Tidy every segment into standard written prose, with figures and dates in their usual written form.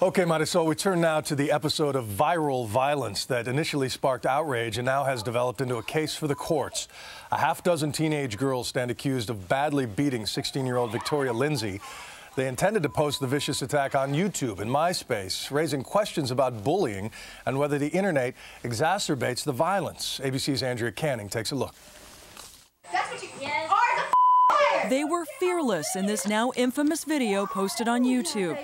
Okay, Marisol, we turn now to the episode of viral violence that initially sparked outrage and now has developed into a case for the courts. A half-dozen teenage girls stand accused of badly beating 16-year-old Victoria Lindsay. They intended to post the vicious attack on YouTube and MySpace, raising questions about bullying and whether the internet exacerbates the violence. ABC's Andrea Canning takes a look. That's what you yes. are, They were fearless in this now infamous video posted on YouTube.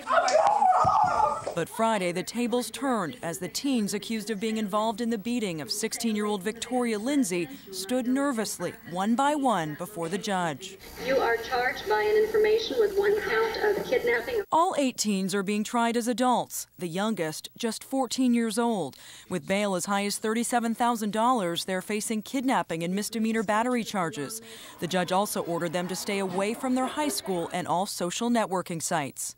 But Friday, the tables turned as the teens accused of being involved in the beating of 16-year-old Victoria Lindsay stood nervously, one by one, before the judge. You are charged by an information with one count of kidnapping. All 8 teens are being tried as adults, the youngest just 14 years old. With bail as high as $37,000, they're facing kidnapping and misdemeanor battery charges. The judge also ordered them to stay away from their high school and all social networking sites.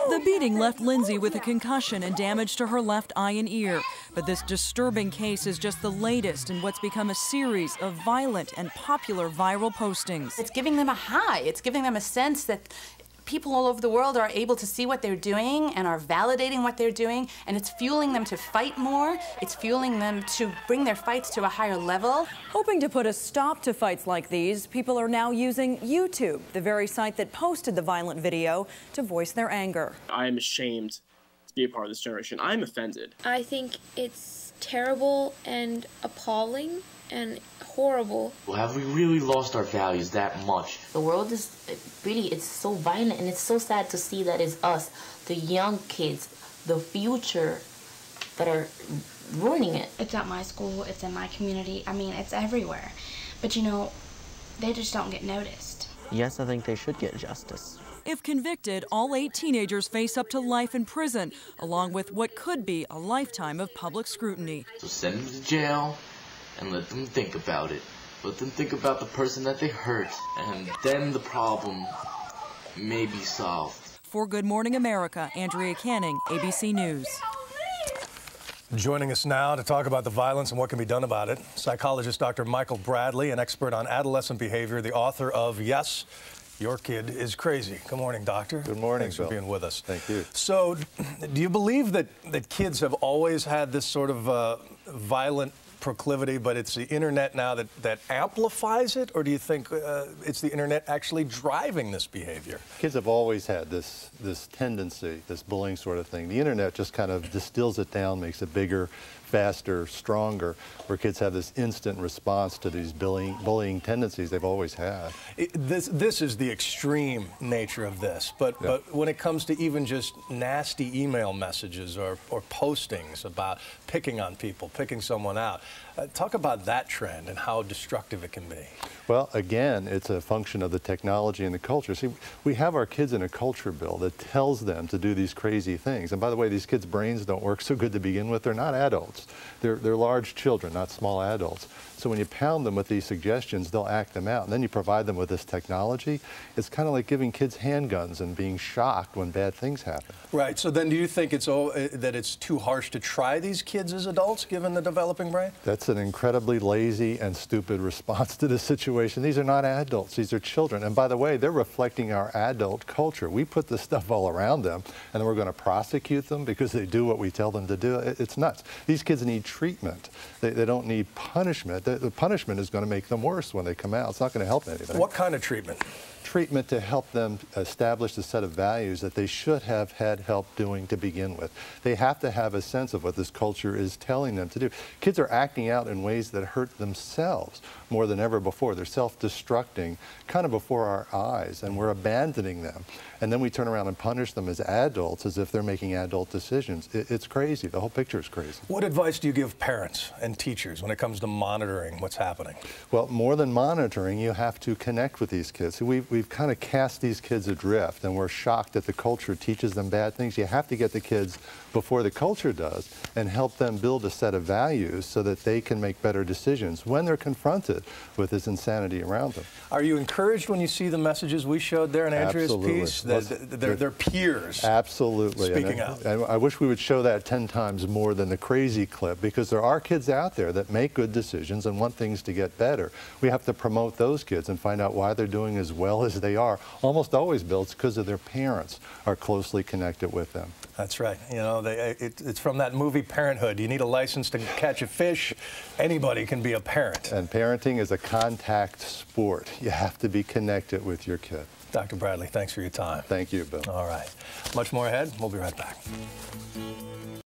The beating left Lindsay with a concussion and damage to her left eye and ear. But this disturbing case is just the latest in what's become a series of violent and popular viral postings. It's giving them a high. It's giving them a sense that people all over the world are able to see what they're doing and are validating what they're doing, and it's fueling them to fight more. It's fueling them to bring their fights to a higher level. Hoping to put a stop to fights like these, people are now using YouTube, the very site that posted the violent video, to voice their anger. I am ashamed to be a part of this generation. I'm offended. I think it's terrible and appalling and horrible. Well, have we really lost our values that much? The world is really, it's so violent, and it's so sad to see that it's us, the young kids, the future, that are ruining it. It's at my school, it's in my community, I mean, it's everywhere. But you know, they just don't get noticed. Yes, I think they should get justice. If convicted, all 8 teenagers face up to life in prison, along with what could be a lifetime of public scrutiny. So send them to jail and let them think about it. Let them think about the person that they hurt, and then the problem may be solved. For Good Morning America, Andrea Canning, ABC News. Joining us now to talk about the violence and what can be done about it, psychologist Dr. Michael Bradley, an expert on adolescent behavior, the author of Yes, Your Kid is Crazy. Good morning, doctor. Good morning, Thanks for being with us. Thank you. So, do you believe that kids have always had this sort of violent proclivity, but it's the internet now that amplifies it, or do you think it's the internet actually driving this behavior? Kids have always had this tendency, this bullying sort of thing. The internet just kind of distills it down, makes it bigger, faster, stronger, where kids have this instant response to these bullying tendencies they've always had. This is the extreme nature of this, but when it comes to even just nasty email messages or postings about picking on people, picking someone out, talk about that trend and how destructive it can be. Well, again, it's a function of the technology and the culture. See, we have our kids in a culture bill that tells them to do these crazy things. And by the way, these kids' brains don't work so good to begin with. They're not adults. They're large children, not small adults. So when you pound them with these suggestions, they'll act them out. And then you provide them with this technology. It's kind of like giving kids handguns and being shocked when bad things happen. Right. So then do you think that it's too harsh to try these kids as adults, given the developing brain? That's an incredibly lazy and stupid response to this situation. These are not adults. These are children. And by the way, they're reflecting our adult culture. We put this stuff all around them, and then we're going to prosecute them because they do what we tell them to do. It's nuts. These kids need treatment. They don't need punishment. The punishment is going to make them worse when they come out. It's not going to help anything. What kind of treatment? Treatment to help them establish a set of values that they should have had help doing to begin with. They have to have a sense of what this culture is telling them to do. Kids are acting out in ways that hurt themselves more than ever before. They're self-destructing kind of before our eyes, and we're abandoning them. And then we turn around and punish them as adults as if they're making adult decisions. It's crazy. The whole picture is crazy. What advice do you give parents and teachers when it comes to monitoring what's happening? Well, more than monitoring, you have to connect with these kids. We've kind of cast these kids adrift, and we're shocked that the culture teaches them bad things. You have to get the kids before the culture does and help them build a set of values so that they can make better decisions when they're confronted with this insanity around them. Are you encouraged when you see the messages we showed there in Andrea's Absolutely. piece? Their peers Absolutely. speaking out. I wish we would show that 10 times more than the crazy clip, because there are kids out there that make good decisions and want things to get better. We have to promote those kids and find out why they're doing as well as they are. Almost always, Bill, it's because of their parents are closely connected with them. That's right. You know, it's from that movie Parenthood. You need a license to catch a fish. Anybody can be a parent. And parenting is a contact sport. You have to be connected with your kid. Dr. Bradley, thanks for your time. Thank you, Bill. All right. Much more ahead. We'll be right back.